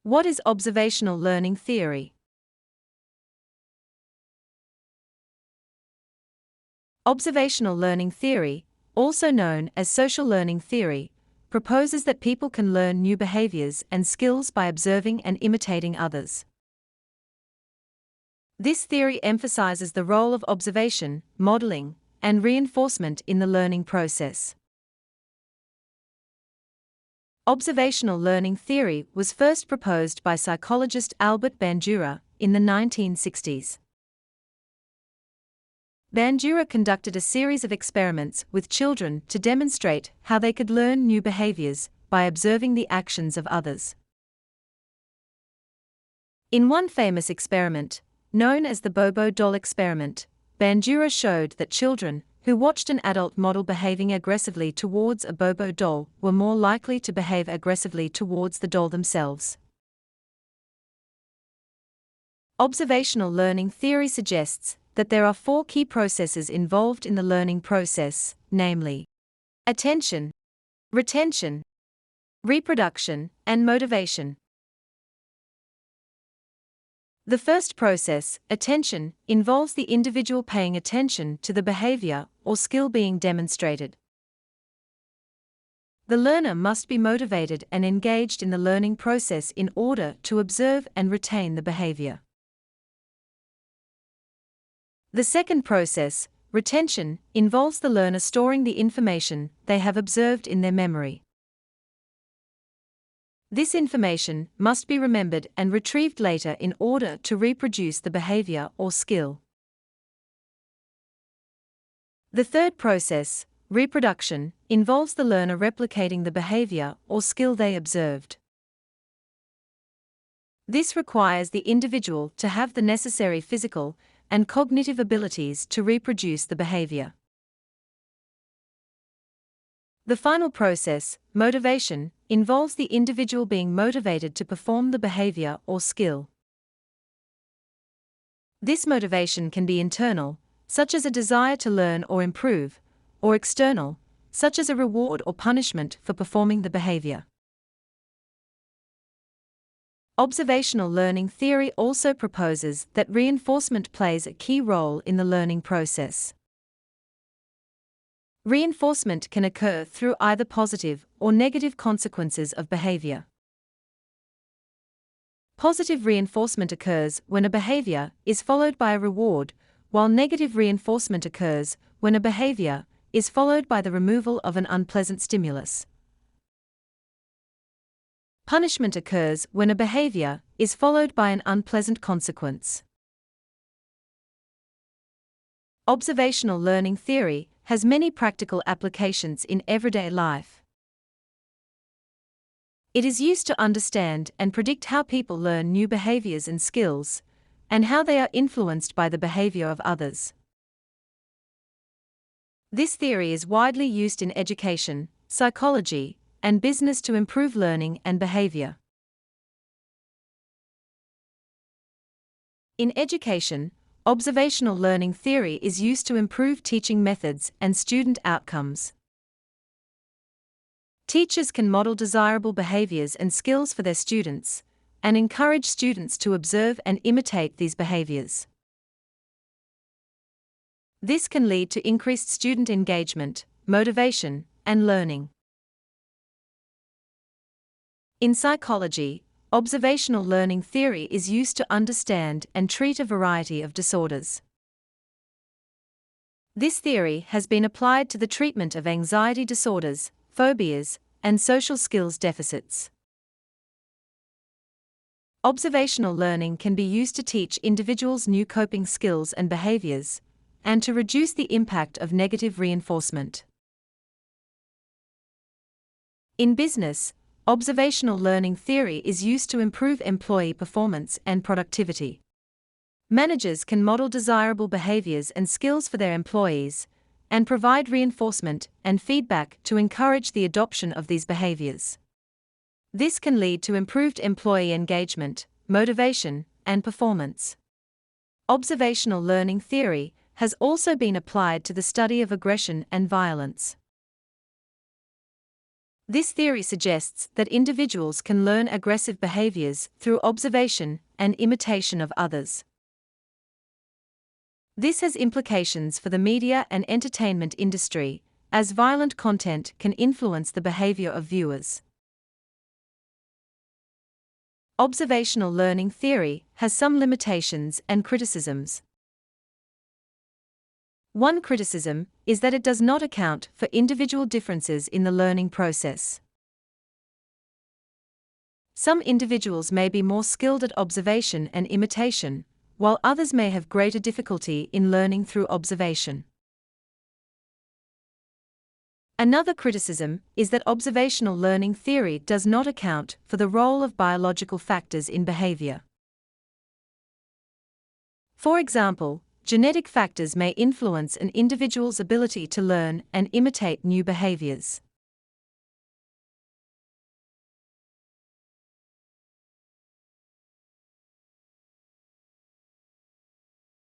What is observational learning theory? Observational learning theory, also known as social learning theory, proposes that people can learn new behaviors and skills by observing and imitating others. This theory emphasizes the role of observation, modeling, and reinforcement in the learning process. Observational learning theory was first proposed by psychologist Albert Bandura in the 1960s. Bandura conducted a series of experiments with children to demonstrate how they could learn new behaviors by observing the actions of others. In one famous experiment, known as the Bobo doll experiment, Bandura showed that children who watched an adult model behaving aggressively towards a Bobo doll were more likely to behave aggressively towards the doll themselves. Observational learning theory suggests that there are 4 key processes involved in the learning process, namely attention, retention, reproduction, and motivation. The first process, attention, involves the individual paying attention to the behavior or skill being demonstrated. The learner must be motivated and engaged in the learning process in order to observe and retain the behavior. The second process, retention, involves the learner storing the information they have observed in their memory. This information must be remembered and retrieved later in order to reproduce the behavior or skill. The third process, reproduction, involves the learner replicating the behavior or skill they observed. This requires the individual to have the necessary physical and cognitive abilities to reproduce the behavior. The final process, motivation, involves the individual being motivated to perform the behavior or skill. This motivation can be internal, such as a desire to learn or improve, or external, such as a reward or punishment for performing the behavior. Observational learning theory also proposes that reinforcement plays a key role in the learning process. Reinforcement can occur through either positive or negative consequences of behavior. Positive reinforcement occurs when a behavior is followed by a reward, while negative reinforcement occurs when a behavior is followed by the removal of an unpleasant stimulus. Punishment occurs when a behavior is followed by an unpleasant consequence. Observational learning theory has many practical applications in everyday life. It is used to understand and predict how people learn new behaviors and skills, and how they are influenced by the behavior of others. This theory is widely used in education, psychology, and business to improve learning and behavior. In education, observational learning theory is used to improve teaching methods and student outcomes. Teachers can model desirable behaviors and skills for their students, and encourage students to observe and imitate these behaviors. This can lead to increased student engagement, motivation, and learning. In psychology, observational learning theory is used to understand and treat a variety of disorders. This theory has been applied to the treatment of anxiety disorders, phobias, and social skills deficits. Observational learning can be used to teach individuals new coping skills and behaviors, and to reduce the impact of negative reinforcement. In business, observational learning theory is used to improve employee performance and productivity. Managers can model desirable behaviors and skills for their employees, and provide reinforcement and feedback to encourage the adoption of these behaviors. This can lead to improved employee engagement, motivation, and performance. Observational learning theory has also been applied to the study of aggression and violence. This theory suggests that individuals can learn aggressive behaviors through observation and imitation of others. This has implications for the media and entertainment industry, as violent content can influence the behavior of viewers. Observational learning theory has some limitations and criticisms. One criticism is that it does not account for individual differences in the learning process. Some individuals may be more skilled at observation and imitation, while others may have greater difficulty in learning through observation. Another criticism is that observational learning theory does not account for the role of biological factors in behavior. For example, genetic factors may influence an individual's ability to learn and imitate new behaviors.